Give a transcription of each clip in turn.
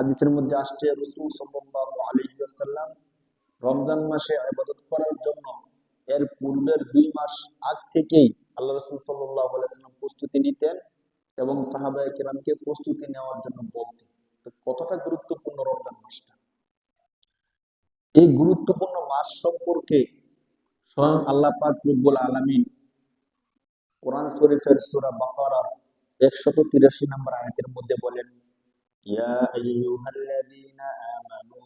হাদিসের মধ্যে আসছে রাসূল সাল্লাল্লাহু আলাইহি ওয়াসাল্লাম রমজান মাসে ইবাদত করার জন্য এর পূর্বের 2 মাস আগ থেকেই আল্লাহ রাসূল সাল্লাল্লাহু আলাইহি ওয়াসাল্লাম প্রস্তুতি নিতেন এবং সাহাবায়ে কেরামকে প্রস্তুতি নেওয়ার জন্য বলতেন। তো কতটা গুরুত্বপূর্ণ রমজান মাসটা, এই গুরুত্বপূর্ণ মাস সম্পর্কে স্বয়ং আল্লাহ পাক রব্বুল আলামিন কোরআন শরীফের সূরা বাকারার 183 নম্বর আয়াতের মধ্যে বলেন, ইয়া আইয়ুহাল্লাযীনা আমানু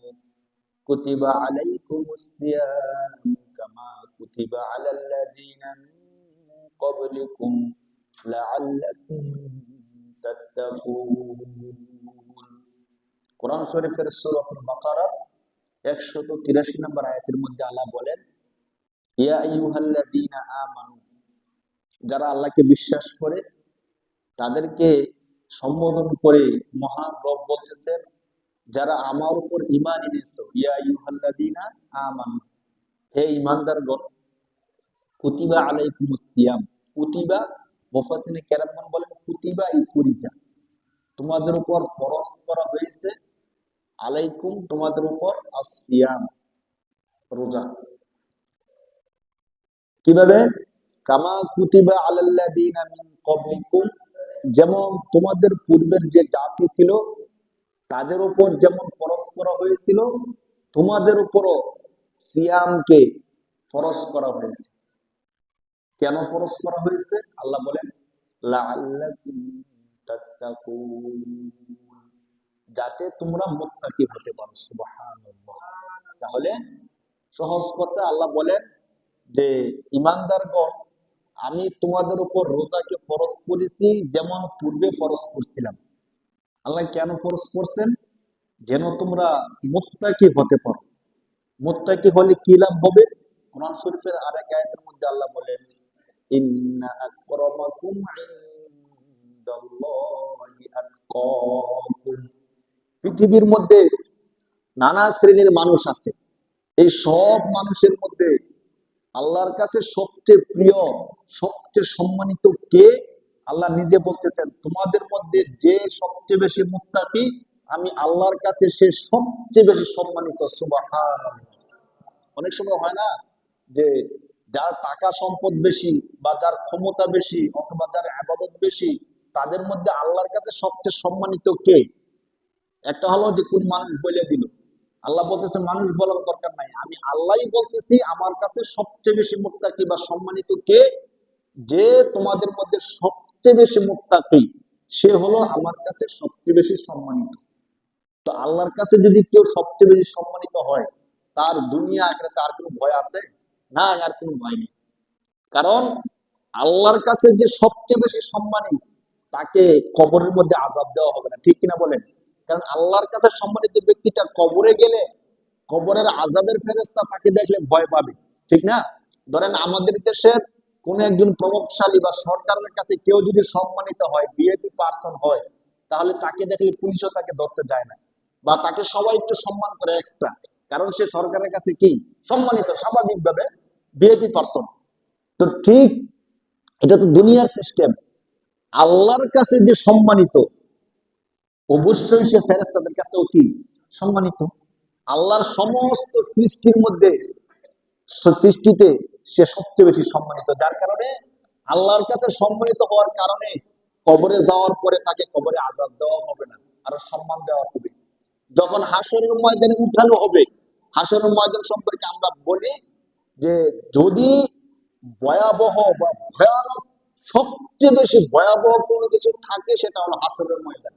কুতিবা আলাইকুমুস সিয়াম কামা কুতিবা আলাল লাযীনা মিন ক্বাবলিকুম লাআল্লাকুম তাত্তাকুন। কোরআন শরীফের সূরাতুল বাকারার 183 নম্বর আয়াতের মধ্যে আল্লাহ বলেন, ইয়া আইয়ুহাল্লাযীনা আমানু, যারা আল্লাহকে বিশ্বাস করে তাদেরকে সম্বোধন করে মহান রব বলতেছেন, যারা আমার উপর ঈমান এনেছো, ইয়া আইয়ুহাল্লাযীনা আমানু, হে ঈমানদারগণ, কুতিবা আলাইকুমুস সিয়াম, কুতিবা মুফাসসিরিনে কেরামগণ বলেন কুতিবা ইফরিজা, তোমাদের উপর ফরজ করা হয়েছে, আলাইকুম তোমাদের উপর, আসিয়াম রোজা। কিভাবে? কামা কুতিবা আলাল্লাযীনা মিন ক্বাবলিকুম, যেমন তোমাদের পূর্বের যে জাতি ছিল তাদের উপর যেমন ফরজ করা হয়েছিল, তোমাদের উপরও সিয়ামকে ফরজ করা হয়েছে। কেন ফরজ করা হয়েছে? আল্লাহ বলেন লাআল্লাকুম তাত্তাকুন, যাতে তোমরা মুত্তাকি হতে পারো। সুবহানাল্লাহ। তাহলে সহজ কথা আল্লাহ বলেন যে ঈমানদারগণ, আমি তোমাদের উপর রোজাকে ফরজ করেছি যেমন পূর্বে ফরজ করছিলাম। আল্লাহ কেন ফরজ করছেন? যেন তোমরা মুত্তাকি হতে পারো। মুত্তাকি হলে কি লাভ হবে? কোরআন শরীফের আরেক আয়াতের মধ্যে আল্লাহ বলেন, ইন্না আকরামাকুম ইনদাল্লাহি আতকাকুম। পৃথিবীর মধ্যে নানা শ্রেণীর মানুষ আছে, এই সব মানুষের মধ্যে আল্লাহর কাছে সবচেয়ে প্রিয়, সবচেয়ে সম্মানিত কে? আল্লাহ নিজে বলতেছেন, তোমাদের মধ্যে যে সবচেয়ে বেশি মুত্তাকি, আমি আল্লাহর কাছে সে সবচেয়ে বেশি সম্মানিত। সুবহানাল্লাহ। অনেক সময় হয় না যে যার টাকা সম্পদ বেশি বা যার ক্ষমতা বেশি অথবা যার ইবাদত বেশি, তাদের মধ্যে আল্লাহর কাছে সবচেয়ে সম্মানিত কে? একটা হলো যে কোন মানুষ বলে দিল, আল্লাহ বলতেছে মানুষ বলার দরকার নাই, আমি আল্লাহই বলতেছি আমার কাছে সবচেয়ে বেশি মুত্তাকি বা সম্মানিত কে? যে তোমাদের মধ্যে সবচেয়ে বেশি মুত্তাকি, সে হলো আমার কাছে সবচেয়ে বেশি সম্মানিত। তো আল্লাহর কাছে যদি কেউ সবচেয়ে বেশি সম্মানিত হয়, তার দুনিয়া আখিরাতে আর কোনো ভয় আছে? না, আর কোনো ভয় নেই। কারণ আল্লাহর কাছে যে সবচেয়ে বেশি সম্মানী, তাকে কবরের মধ্যে আযাব দেওয়া হবে না। ঠিক কিনা বলেন? কারণ আল্লাহর কাছে সম্মানিত ব্যক্তিটা কবরে গেলে কবরের আযাবের ফেরেশতা তাকে দেখলে ভয় পাবে। ঠিক না? ধরেন আমাদের দেশের কোন একজন প্রভাবশালী বা সরকারের কাছে কেউ যদি সম্মানিত হয়, ভিআইপি পার্সন হয়, তাহলে তাকে দেখলে পুলিশও তাকে ধরতে যায় না, বা তাকে সবাই একটু সম্মান করে এক্সট্রা, কারণ সে সরকারের কাছে কি সম্মানিত, স্বাভাবিকভাবে ভিআইপি পার্সন। তো ঠিক, এটা তো দুনিয়ার সিস্টেম। আল্লাহর কাছে যে সম্মানিত, অবশ্যই সে ফেরেশতাদের কাছেও কি সম্মানিত। আল্লাহর সমস্ত সৃষ্টির মধ্যে, সৃষ্টিতে সে সবচেয়ে বেশি সম্মানিত, যার কারণে আল্লাহর কাছে সম্মানিত হওয়ার কারণে কবরে যাওয়ার পরে তাকে কবরে আযাব দেওয়া হবে না, আরো সম্মান দেওয়া হবে। যখন হাসরের ময়দানে উঠানো হবে, হাসরের ময়দান সম্পর্কে আমরা বলি যে যদি ভয়াবহ বা ভয়ানক, সবচেয়ে বেশি ভয়াবহ কোনো কিছু থাকে, সেটা হলো হাসরের ময়দান।